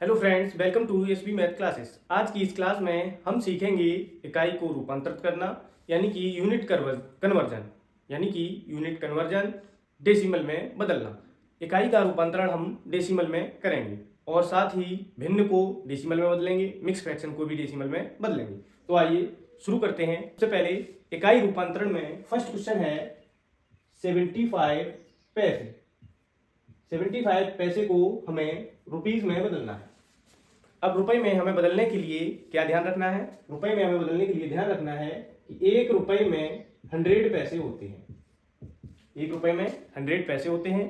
Hello friends, welcome to SB math classes. आज की इस क्लास में हम सीखेंगे इकाई को रूपांतरित करना यानी कि यूनिट कन्वर्जन डेसिमल में बदलना। इकाई का रूपांतरण हम डेसिमल में करेंगे और साथ ही भिन्न को डेसिमल में बदलेंगे, मिक्स फ्रैक्शन को भी डेसिमल में बदलेंगे। तो आइए शुरू करते हैं। सबसे पहले इकाई रूपांतरण में फर्स्ट क्वेश्चन है 75 पैसे। 75 पैसे को हमें रुपीज में बदलना है। अब रुपए में हमें बदलने के लिए क्या ध्यान रखना है? रुपए में हमें बदलने के लिए ध्यान रखना है कि एक रुपए में 100 पैसे होते हैं। एक रुपए में 100 पैसे होते हैं।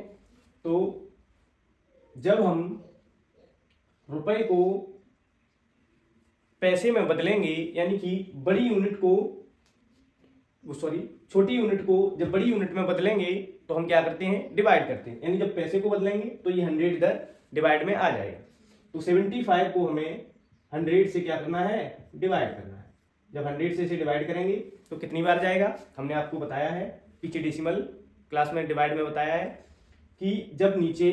तो जब हम रुपए को पैसे में बदलेंगे यानी कि छोटी यूनिट को जब बड़ी यूनिट में बदलेंगे तो हम क्या करते हैं? डिवाइड करते हैं। यानी जब पैसे को बदलेंगे तो ये 100 इधर डिवाइड में आ जाएगा। तो 75 को हमें 100 से क्या करना है? डिवाइड करना है। जब 100 से इसे डिवाइड करेंगे तो कितनी बार जाएगा? हमने आपको बताया है पीछे डेसिमल क्लास में डिवाइड में बताया है कि जब नीचे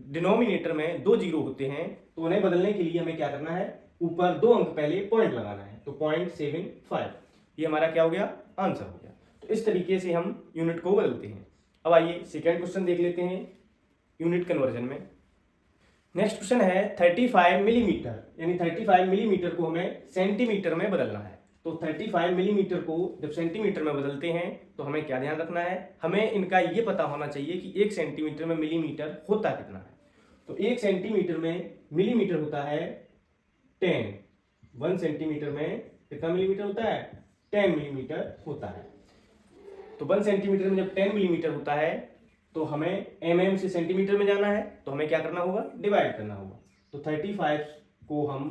डिनोमिनेटर में 2 जीरो होते हैं तो उन्हें बदलने के लिए हमें क्या करना है? ऊपर 2 अंक पहले पॉइंट लगाना है। तो 0.75 ये हमारा क्या हो गया? आंसर हो गया। तो इस तरीके से हम यूनिट को बदलते हैं। अब आइए सेकेंड क्वेश्चन देख लेते हैं यूनिट कन्वर्जन में। नेक्स्ट क्वेश्चन है 35 मिलीमीटर, यानी 35 मिलीमीटर को हमें सेंटीमीटर में बदलना है। तो 35 मिलीमीटर को जब सेंटीमीटर में बदलते हैं तो हमें क्या ध्यान रखना है? हमें इनका ये पता होना चाहिए कि 1 सेंटीमीटर में मिलीमीटर होता कितना है। तो 1 सेंटीमीटर में मिलीमीटर होता है 10। 1 सेंटीमीटर में कितना मिलीमीटर होता है? 10 मिलीमीटर होता है। तो 1 सेंटीमीटर में जब 10 मिलीमीटर होता है तो हमें mm से सेंटीमीटर में जाना है तो हमें क्या करना होगा? डिवाइड करना होगा। तो 35 को हम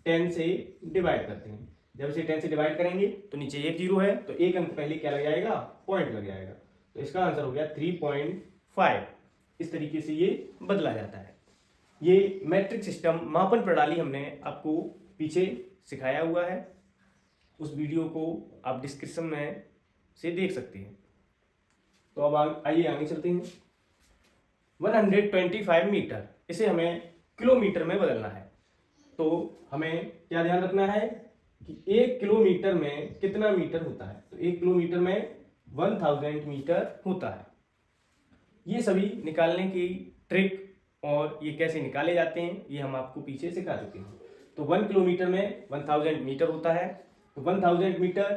10 से डिवाइड करते हैं। जब इसे 10 से डिवाइड करेंगे तो नीचे एक जीरो है तो एक अंक पहले क्या लग जाएगा? पॉइंट लग जाएगा। तो इसका आंसर हो गया 3.5। इस तरीके से ये बदला जाता है। ये मैट्रिक सिस्टम मापन प्रणाली हमने आपको पीछे सिखाया हुआ है। उस वीडियो को आप डिस्क्रिप्शन में से देख सकते हैं। तो अब आइए आगे चलते हैं। 125 मीटर, इसे हमें किलोमीटर में बदलना है। तो हमें क्या ध्यान रखना है कि 1 किलोमीटर में कितना मीटर होता है? तो 1 किलोमीटर में 1000 मीटर होता है। ये सभी निकालने की ट्रिक और ये कैसे निकाले जाते हैं ये हम आपको पीछे सिखा चुके हैं। तो 1 किलोमीटर में 1000 मीटर होता है। तो 1000 मीटर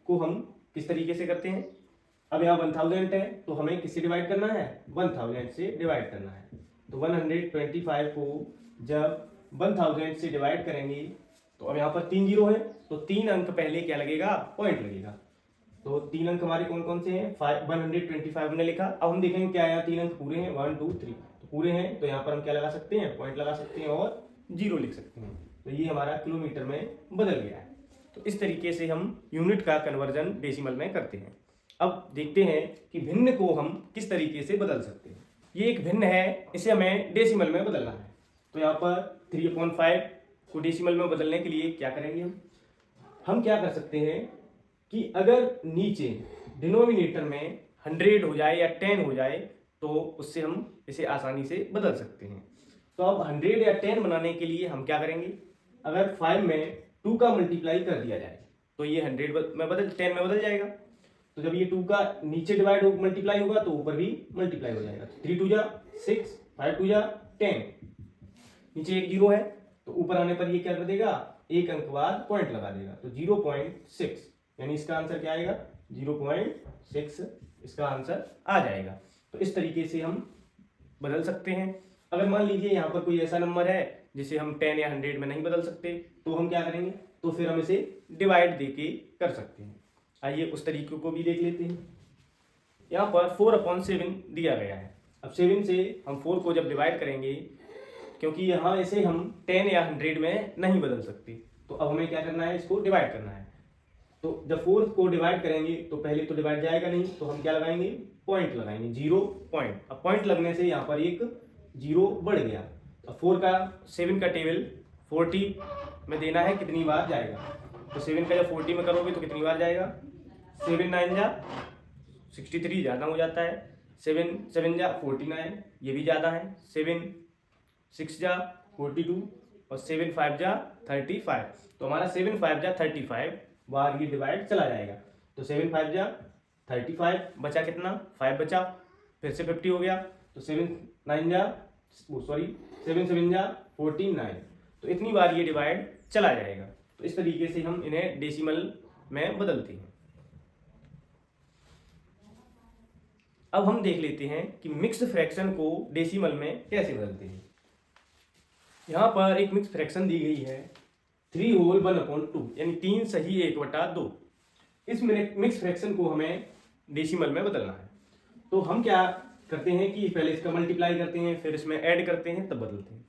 को हम किस तरीके से करते हैं? अब यहाँ 1000 है तो हमें किससे डिवाइड करना है? 1000 से डिवाइड करना है। तो 125 को जब 1000 से डिवाइड करेंगे तो अब यहाँ पर 3 जीरो है तो 3 अंक पहले क्या लगेगा? पॉइंट लगेगा। तो 3 अंक हमारे कौन कौन से हैं? 125 ने लिखा। अब हम देखेंगे क्या यहाँ 3 अंक पूरे हैं? 1 2 3 तो पूरे हैं। तो यहाँ पर हम क्या लगा सकते हैं? पॉइंट लगा सकते हैं और जीरो लिख सकते हैं। तो ये हमारा किलोमीटर में बदल गया है। तो इस तरीके से हम यूनिट का कन्वर्जन डेसिमल में करते हैं। अब देखते हैं कि भिन्न को हम किस तरीके से बदल सकते हैं। ये एक भिन्न है, इसे हमें डेसिमल में बदलना है। तो यहाँ पर 3/5 को डेसिमल में बदलने के लिए क्या करेंगे? हम क्या कर सकते हैं कि अगर नीचे डिनोमिनेटर में 100 हो जाए या 10 हो जाए तो उससे हम इसे आसानी से बदल सकते हैं। तो अब 100 या 10 बनाने के लिए हम क्या करेंगे? अगर 5 में 2 का मल्टीप्लाई कर दिया जाए तो ये 10 में बदल जाएगा। तो जब ये 2 का नीचे डिवाइड मल्टीप्लाई होगा तो ऊपर भी मल्टीप्लाई हो जाएगा। 3 2 जा 6, 5 2 जा 10, नीचे एक जीरो है तो ऊपर आने पर ये क्या कर देगा? एक अंक बाद पॉइंट लगा देगा। तो 0.6 यानी इसका आंसर क्या आएगा? 0.6 इसका आंसर आ जाएगा। तो इस तरीके से हम बदल सकते हैं। अगर मान लीजिए यहाँ पर कोई ऐसा नंबर है जिसे हम 10 या 100 में नहीं बदल सकते तो हम क्या करेंगे? तो फिर हम इसे डिवाइड देके कर सकते हैं। आइए उस तरीके को भी देख लेते हैं। यहाँ पर 4/7 दिया गया है। अब 7 से हम 4 को जब डिवाइड करेंगे, क्योंकि यहाँ इसे हम 10 या 100 में नहीं बदल सकते, तो अब हमें क्या करना है? इसको डिवाइड करना है। तो जब 4 को डिवाइड करेंगे तो पहले तो डिवाइड जाएगा नहीं, तो हम क्या लगाएंगे? पॉइंट लगाएंगे, 0 पॉइंट। अब पॉइंट लगने से यहाँ पर एक जीरो बढ़ गया। अब 7 का टेबल 40 में देना है, कितनी बार जाएगा? तो 7 का जब 40 में करोगे तो कितनी बार जाएगा? 7 9 जा 63 ज़्यादा हो जाता है। 7 7 जा 49 ये भी ज़्यादा है। 7 6 जा 42 और 7 5 जा 35, तो हमारा 7 5 जा 35 बार ये डिवाइड चला जाएगा। तो 7 5 जा 35, बचा कितना 5 बचा, फिर से 50 हो गया, तो 7 7 7 जा 49, तो इतनी बार ये डिवाइड चला जाएगा। तो इस तरीके से हम इन्हें डेसिमल में बदलते हैं। अब हम देख लेते हैं कि मिक्स्ड फ्रैक्शन को डेसिमल में कैसे बदलते हैं। यहाँ पर एक मिक्स फ्रैक्शन दी गई है 3 होल 1/2, यानी 3 सही 1/2। इस मिक्स फ्रैक्शन को हमें डेसिमल में बदलना है। तो हम क्या करते हैं कि पहले इसका मल्टीप्लाई करते हैं, फिर इसमें ऐड करते हैं, तब बदलते हैं।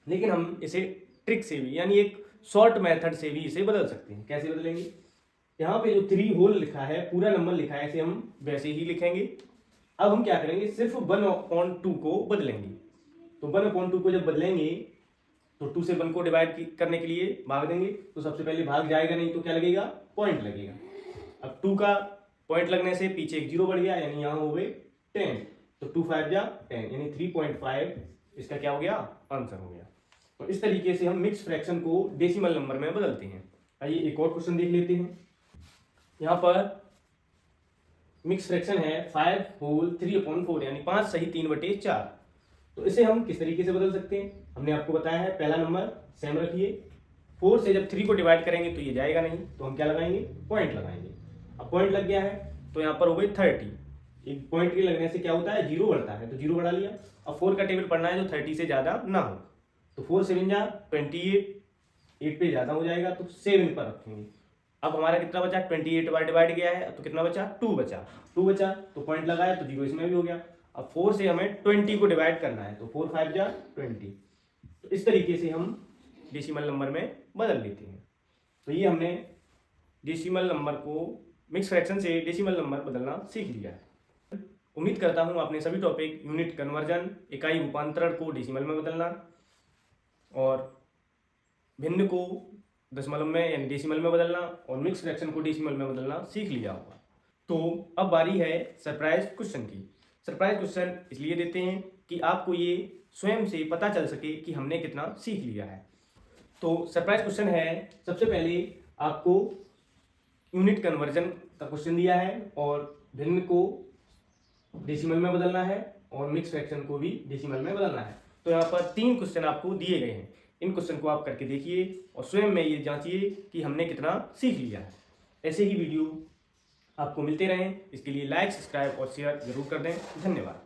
लेकिन हम इसे ट्रिक से भी, यानी एक शॉर्ट मेथड से भी इसे बदल सकते हैं। कैसे बदलेंगे? यहाँ पे जो 3 होल लिखा है, पूरा नंबर लिखा है, इसे हम वैसे ही लिखेंगे। अब हम क्या करेंगे, सिर्फ 1/2 को बदलेंगे। तो 1/2 को जब बदलेंगे तो 2 से 1 को डिवाइड करने के लिए भाग देंगे, तो सबसे पहले भाग जाएगा नहीं, तो क्या लगेगा, पॉइंट लगेगा। अब 2 का पॉइंट लगने से पीछे एक 0 बढ़ गया, यानी यहाँ हो गए 10, तो 2 5 जा 10, यानी 3.5 इसका क्या हो गया, आंसर हो गया। तो इस तरीके से हम मिक्स फ्रैक्शन को डेसिमल नंबर में बदलते हैं। आइए एक और क्वेश्चन देख लेते हैं। यहाँ पर मिक्स फ्रैक्शन है 5 होल 3/4, यानी 5 सही 3/4। तो इसे हम किस तरीके से बदल सकते हैं? हमने आपको बताया है, पहला नंबर सेम रखिए, 4 से जब 3 को डिवाइड करेंगे तो ये जाएगा नहीं, तो हम क्या लगाएंगे, पॉइंट लगाएंगे। अब पॉइंट लग गया है तो यहाँ पर हो गई 30। एक पॉइंट के लगने से क्या होता है, 0 बढ़ता है, तो 0 बढ़ा लिया। अब 4 का टेबल पढ़ना है जो 30 से ज्यादा ना हो, तो 4 7 जा 28, 8 पे ज्यादा हो जाएगा, तो 7 पर रखेंगे। अब हमारा कितना बचा, 28 बार डिवाइड गया है, तो कितना बचा, 2 बचा, तो पॉइंट लगाया तो 0 इसमें भी हो गया। अब 4 से हमें 20 को डिवाइड करना है, तो 4 5 जा 20। तो इस तरीके से हम डेसिमल नंबर में बदल लेते हैं। तो ये हमने डेसिमल नंबर को, मिक्स फ्रैक्शन से डेसिमल नंबर बदलना सीख लिया है। उम्मीद करता हूँ आपने सभी टॉपिक, यूनिट कन्वर्जन, इकाई रूपांतरण को डेसिमल में बदलना और भिन्न को दशमलव में यानी डेसिमल में बदलना और मिक्स फ्रैक्शन को डेसिमल में बदलना सीख लिया होगा। तो अब बारी है सरप्राइज क्वेश्चन की। सरप्राइज क्वेश्चन इसलिए देते हैं कि आपको ये स्वयं से पता चल सके कि हमने कितना सीख लिया है। तो सरप्राइज क्वेश्चन है, सबसे पहले आपको यूनिट कन्वर्जन का क्वेश्चन दिया है और भिन्न को डेसिमल में बदलना है और मिक्स फ्रैक्शन को भी डेसिमल में बदलना है। तो यहाँ पर 3 क्वेश्चन आपको दिए गए हैं। इन क्वेश्चन को आप करके देखिए और स्वयं में ये जांचिए कि हमने कितना सीख लिया है। ऐसे ही वीडियो आपको मिलते रहें, इसके लिए लाइक, सब्सक्राइब और शेयर जरूर कर दें। धन्यवाद।